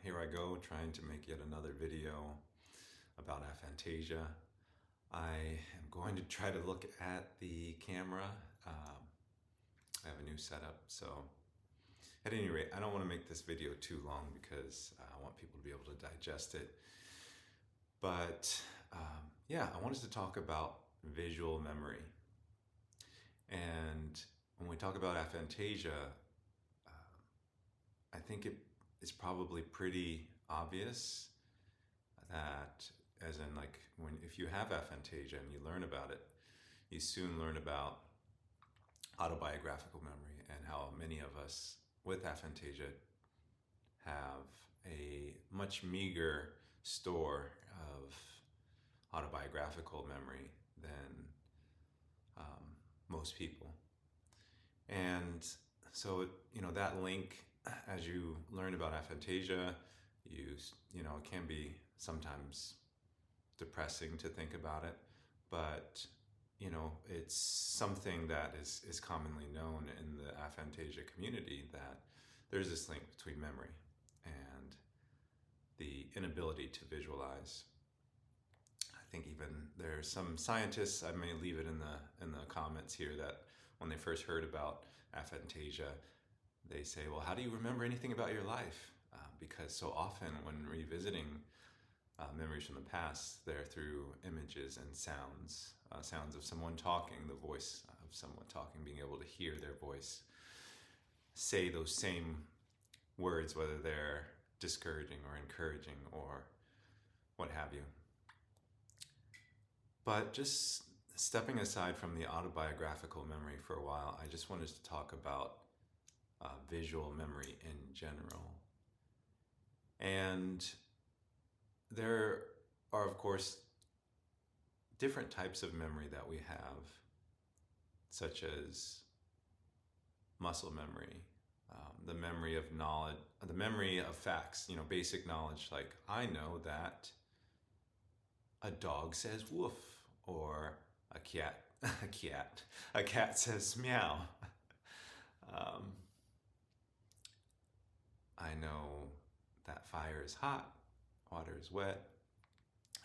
here I go trying to make yet another video about aphantasia. I am going to try to look at the camera. I have a new setup, so at any rate, I don't want to make this video too long because I want people to be able to digest it. But yeah, I wanted to talk about visual memory. And when we talk about aphantasia, I think it's probably pretty obvious that, as in, like, if you have aphantasia and you learn about it, you soon learn about autobiographical memory and how many of us with aphantasia have a much meager store of autobiographical memory than most people. And so, that link, as you learn about aphantasia, it can be sometimes depressing to think about it, but it's something that is commonly known in the aphantasia community, that there's this link between memory and the inability to visualize. I think even there's some scientists, I may leave it in the comments here, that when they first heard about aphantasia, they say, well, how do you remember anything about your life? Because so often when revisiting memories from the past, they're through images and sounds, sounds of someone talking, the voice of someone talking, being able to hear their voice say those same words, whether they're discouraging or encouraging or what have you. But just stepping aside from the autobiographical memory for a while, I just wanted to talk about visual memory in general. And there are, of course, different types of memory that we have, such as muscle memory, the memory of knowledge, the memory of facts, basic knowledge, like I know that a dog says woof, or a cat says meow. I know that fire is hot, water is wet,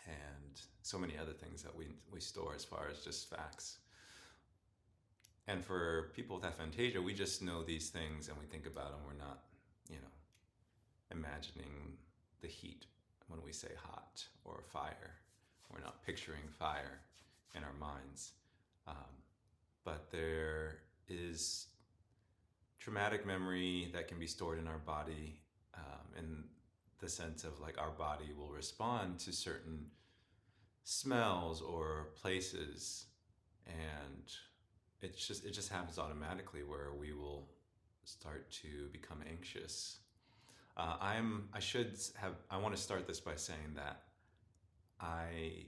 and so many other things that we store as far as just facts. And for people with aphantasia, we just know these things and we think about them. We're not, imagining the heat when we say hot or fire. We're not picturing fire in our minds. But there is traumatic memory that can be stored in our body, in the sense of, like, our body will respond to certain smells or places, and it just happens automatically, where we will start to become anxious. I want to start this by saying that I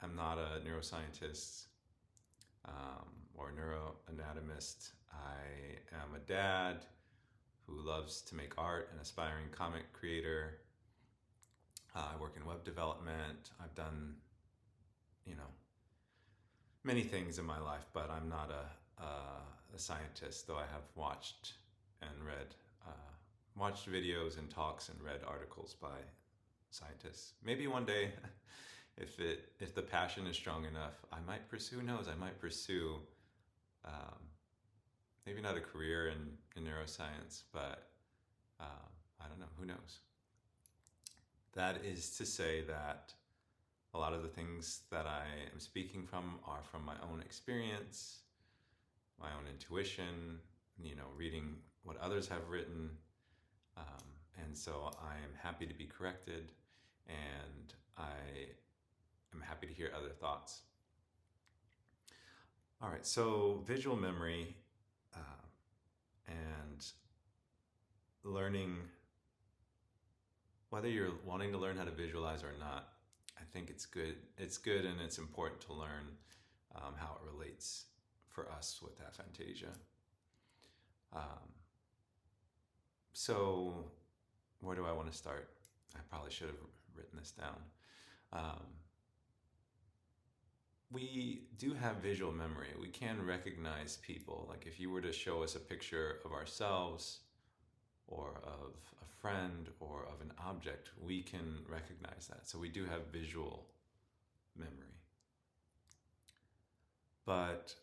am not a neuroscientist or neuroanatomist. I am a dad who loves to make art, an aspiring comic creator. I work in web development. I've done, many things in my life, but I'm not a scientist, though I have watched and read, watched videos and talks and read articles by scientists. Maybe one day, if the passion is strong enough, I might pursue, maybe not a career in neuroscience, but I don't know, who knows? That is to say that a lot of the things that I am speaking from are from my own experience, my own intuition, reading what others have written. And so I am happy to be corrected, and I am happy to hear other thoughts. All right, so visual memory and learning, whether you're wanting to learn how to visualize or not, I think it's good. It's good, and it's important to learn how it relates for us with aphantasia. So where do I want to start? I probably should have written this down. We do have visual memory. We can recognize people. Like, if you were to show us a picture of ourselves, or of a friend or of an object, we can recognize that. So we do have visual memory. But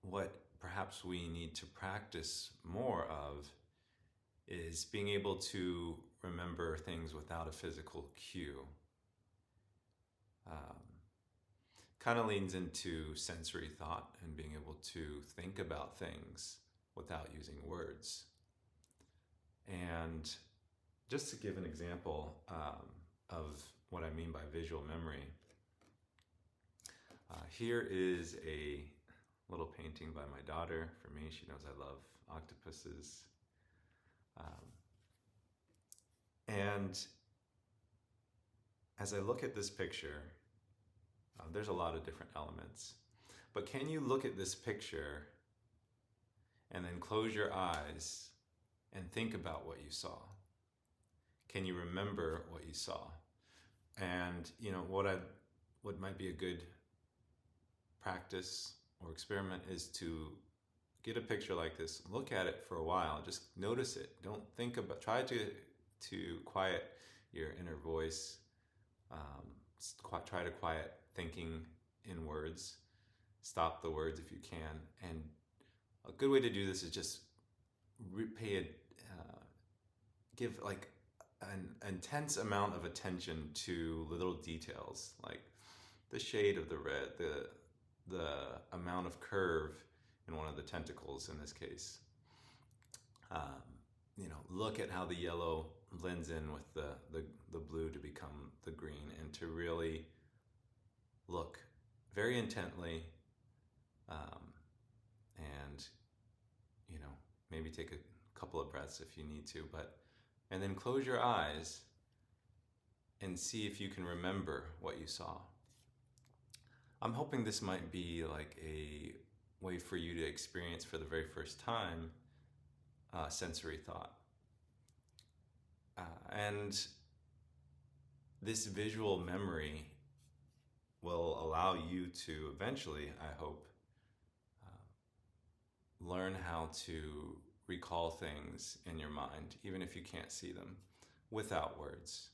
what perhaps we need to practice more of is being able to remember things without a physical cue. Kind of leans into sensory thought and being able to think about things without using words. And just to give an example of what I mean by visual memory, here is a little painting by my daughter. For me, she knows I love octopuses. And as I look at this picture, there's a lot of different elements. But can you look at this picture and then close your eyes and think about what you saw? Can you remember what you saw? And what might be a good practice or experiment is to get a picture like this, look at it for a while, just notice it. Don't think about, try to quiet your inner voice. Try to quiet thinking in words. Stop the words if you can. And a good way to do this is just give like an intense amount of attention to little details, like the shade of the red, the amount of curve in one of the tentacles in this case. Look at how the yellow blends in with the blue to become the green, and to really look very intently, and maybe take a couple of breaths if you need to, and then close your eyes and see if you can remember what you saw. I'm hoping this might be like a way for you to experience for the very first time sensory thought. And this visual memory will allow you to eventually, I hope, learn how to recall things in your mind, even if you can't see them, without words.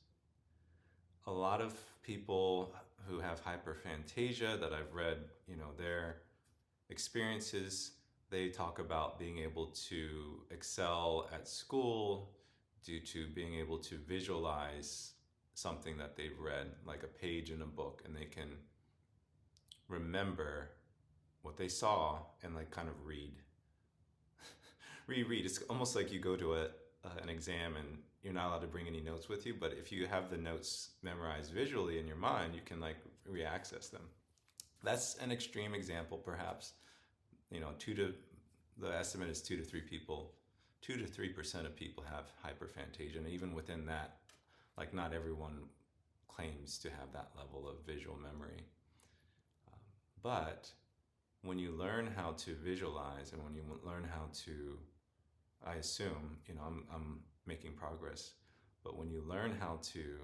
A lot of people who have hyperphantasia that I've read, their experiences, they talk about being able to excel at school due to being able to visualize something that they've read, like a page in a book, and they can remember what they saw and like kind of reread. It's almost like you go to an exam and you're not allowed to bring any notes with you, but if you have the notes memorized visually in your mind, you can like re-access them. That's an extreme example, perhaps. The estimate is 2 to 3 people. 2 to 3% of people have hyperphantasia, and even within that, like not everyone claims to have that level of visual memory. But when you learn how to visualize, and when you learn how to, I assume, I'm making progress, but when you learn how to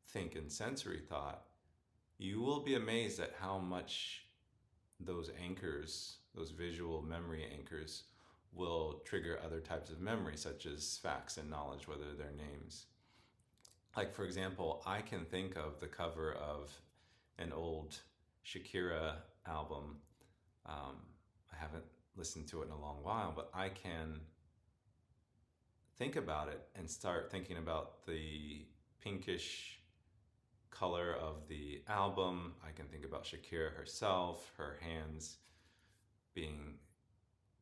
think in sensory thought, you will be amazed at how much those anchors, those visual memory anchors, will trigger other types of memory, such as facts and knowledge, whether they're names. Like, for example, I can think of the cover of an old Shakira album. I haven't listened to it in a long while, but I can think about it and start thinking about the pinkish color of the album. I can think about Shakira herself, her hands being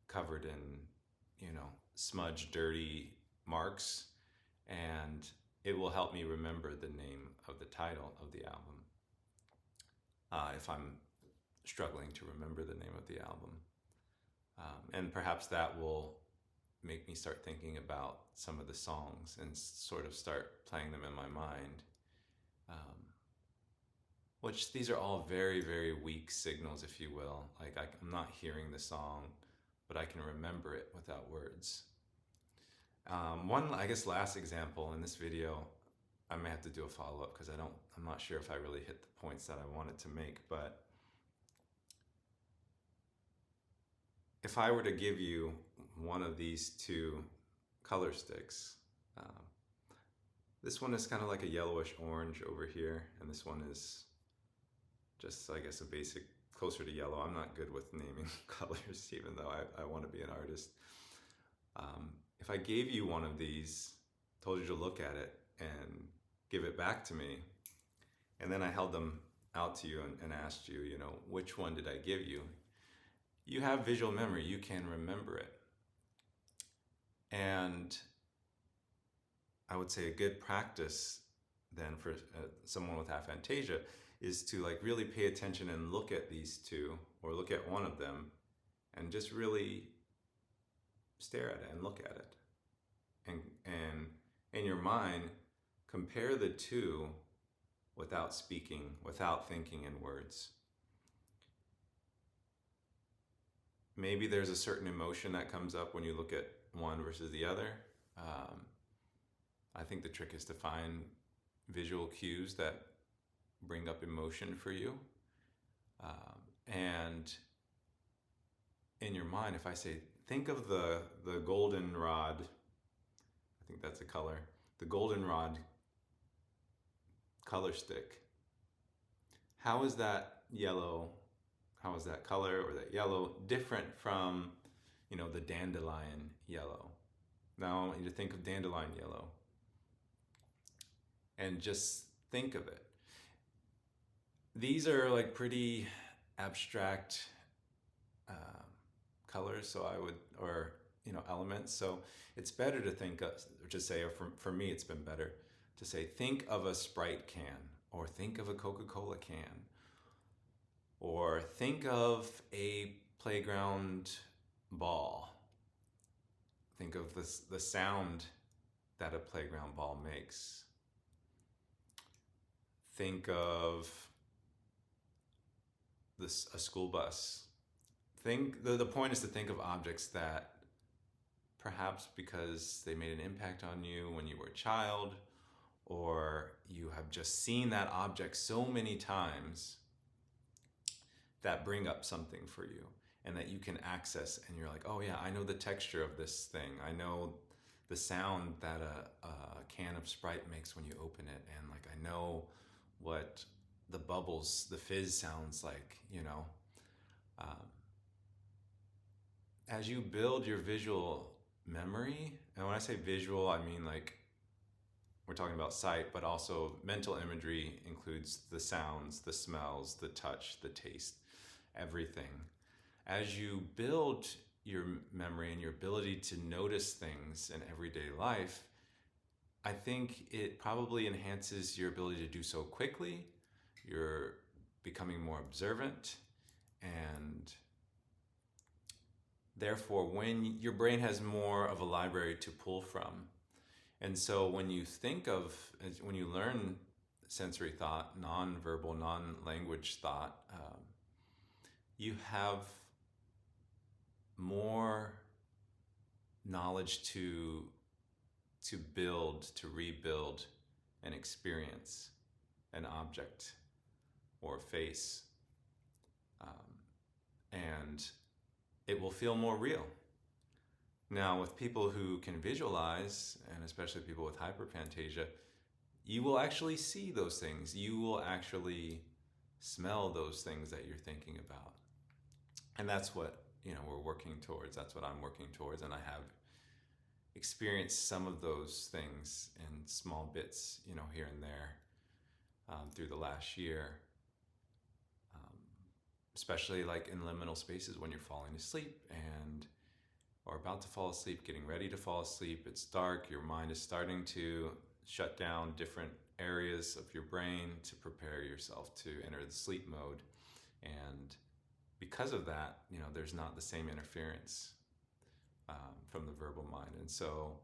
covered in, smudged, dirty marks, and it will help me remember the name of the title of the album if I'm struggling to remember the name of the album. And perhaps that will make me start thinking about some of the songs and sort of start playing them in my mind. Which these are all very, very weak signals, if you will. Like I'm not hearing the song, but I can remember it without words. One, I guess, last example in this video, I may have to do a follow-up because I'm not sure if I really hit the points that I wanted to make, but if I were to give you one of these two color sticks. Um, this one is kind of like a yellowish orange over here, and this one is just, I guess, a basic, closer to yellow. I'm not good with naming colors, even though I want to be an artist. If I gave you one of these, told you to look at it and give it back to me, and then I held them out to you and asked you, which one did I give you? You have visual memory. You can remember it. And I would say a good practice then for someone with aphantasia is to like really pay attention and look at these two, or look at one of them, and just really stare at it and look at it. And in your mind, compare the two without speaking, without thinking in words. Maybe there's a certain emotion that comes up when you look at one versus the other. I think the trick is to find visual cues that bring up emotion for you. And in your mind, if I say, think of the goldenrod, I think that's a color, the goldenrod color stick. How is that yellow, how is that color or that yellow different from, the dandelion yellow? Now I want you to think of dandelion yellow and just think of it. These are like pretty abstract colors, so I would, or elements. So it's better to think of, or for me, it's been better to say, think of a Sprite can, or think of a Coca-Cola can, or think of a playground ball. Think of the sound that a playground ball makes. Think of a school bus. The point is to think of objects that perhaps because they made an impact on you when you were a child, or you have just seen that object so many times, that bring up something for you and that you can access, and you're like, oh yeah, I know the texture of this thing. I know the sound that a can of Sprite makes when you open it, and like I know what the bubbles, the fizz sounds like, as you build your visual memory, and when I say visual, I mean like we're talking about sight, but also mental imagery includes the sounds, the smells, the touch, the taste, everything. As you build your memory and your ability to notice things in everyday life, I think it probably enhances your ability to do so quickly. You're becoming more observant, and therefore when your brain has more of a library to pull from. And so when you when you learn sensory thought, non-verbal, non-language thought, you have more knowledge to build, to rebuild an experience, an object or a face. And it will feel more real. Now, with people who can visualize, and especially people with hyperphantasia, you will actually see those things. You will actually smell those things that you're thinking about. And that's what, we're working towards. That's what I'm working towards. And I have experienced some of those things in small bits, here and there, through the last year. Especially like in liminal spaces when you're falling asleep or about to fall asleep, getting ready to fall asleep. It's dark, your mind is starting to shut down different areas of your brain to prepare yourself to enter the sleep mode. And because of that, there's not the same interference from the verbal mind. And so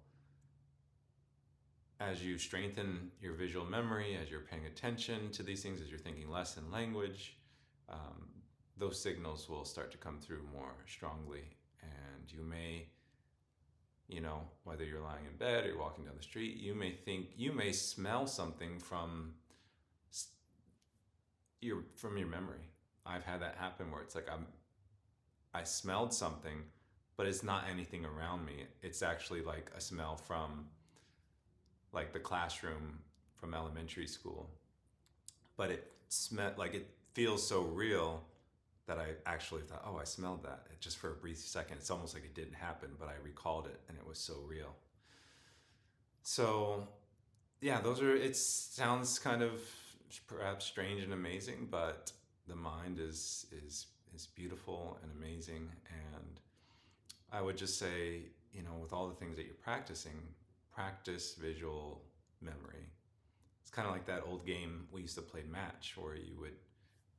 as you strengthen your visual memory, as you're paying attention to these things, as you're thinking less in language, those signals will start to come through more strongly. And you may, whether you're lying in bed or you're walking down the street, you may smell something from your memory. I've had that happen where it's like I smelled something, but it's not anything around me. It's actually like a smell from like the classroom from elementary school. But it smelled like, it feels so real that I actually thought, oh, I smelled that. It just for a brief second. It's almost like it didn't happen, but I recalled it and it was so real. So yeah, it sounds kind of perhaps strange and amazing, but the mind is beautiful and amazing. And I would just say, with all the things that you're practicing, practice visual memory. It's kind of like that old game we used to play, Match, where you would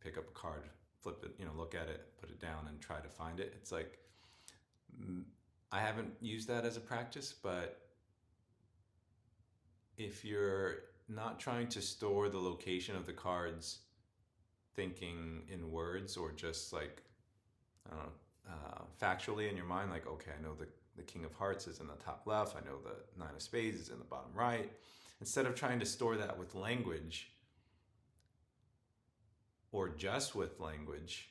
pick up a card, flip it, look at it, put it down, and try to find it. It's like, I haven't used that as a practice, but if you're not trying to store the location of the cards, thinking in words, or just like, I don't know, factually in your mind, like, okay, I know the King of Hearts is in the top left, I know the Nine of Spades is in the bottom right. Instead of trying to store that with language, or just with language,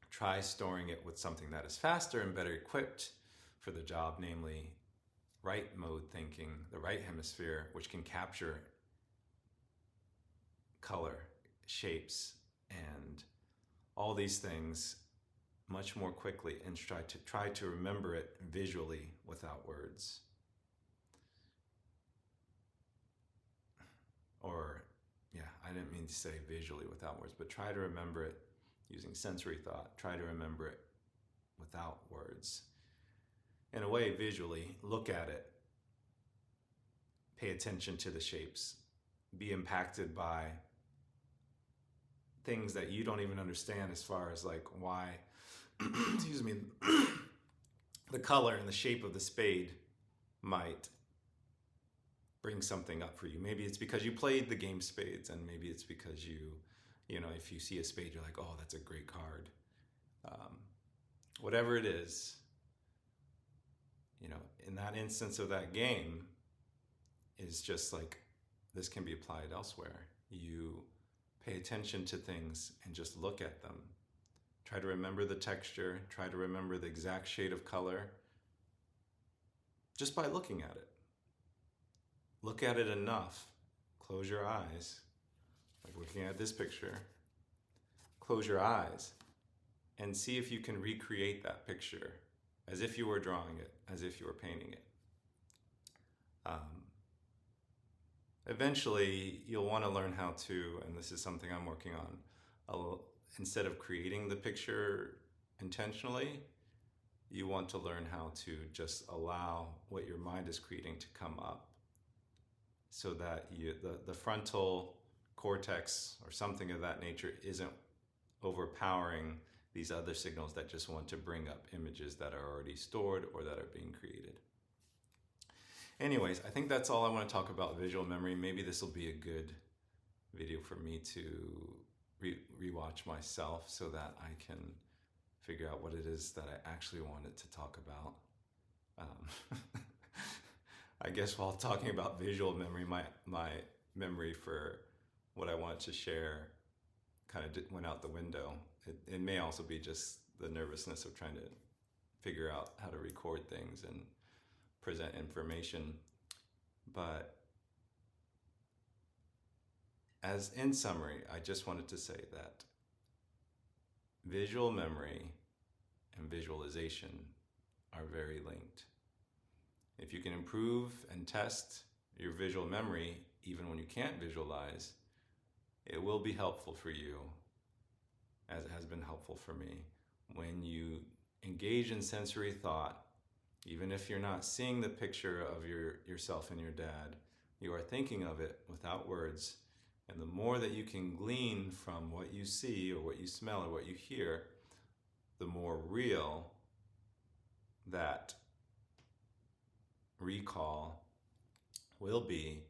try storing it with something that is faster and better equipped for the job, namely right mode thinking, the right hemisphere, which can capture color, shapes, and all these things much more quickly, and try to remember it visually without words. Or, yeah, I didn't mean to say visually without words, but try to remember it using sensory thought. Try to remember it without words. In a way, visually, look at it, pay attention to the shapes, be impacted by things that you don't even understand, as far as like why, excuse me, the color and the shape of the spade might bring something up for you. Maybe it's because you played the game spades, and maybe it's because if you see a spade, you're like, oh, that's a great card. Whatever it is, in that instance of that game, is just like, this can be applied elsewhere. You pay attention to things and just look at them. Try to remember the texture, try to remember the exact shade of color, just by looking at it. Look at it enough, close your eyes, like looking at this picture. Close your eyes and see if you can recreate that picture as if you were drawing it, as if you were painting it. Eventually, you'll want to learn how to, and this is something I'm working on, instead of creating the picture intentionally, you want to learn how to just allow what your mind is creating to come up, so that the frontal cortex or something of that nature isn't overpowering these other signals that just want to bring up images that are already stored or that are being created. Anyways, I think that's all I want to talk about visual memory. Maybe this will be a good video for me to rewatch myself, so that I can figure out what it is that I actually wanted to talk about. I guess while talking about visual memory, my memory for what I wanted to share kind of went out the window. It may also be just the nervousness of trying to figure out how to record things and present information. But as in summary, I just wanted to say that visual memory and visualization are very linked. If you can improve and test your visual memory, even when you can't visualize, it will be helpful for you, as it has been helpful for me. When you engage in sensory thought, even if you're not seeing the picture of yourself and your dad, you are thinking of it without words. And the more that you can glean from what you see or what you smell or what you hear, the more real that recall will be,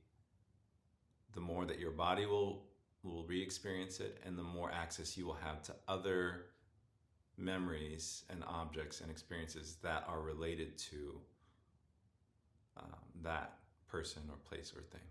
the more that your body will re-experience it, and the more access you will have to other memories and objects and experiences that are related to that person or place or thing.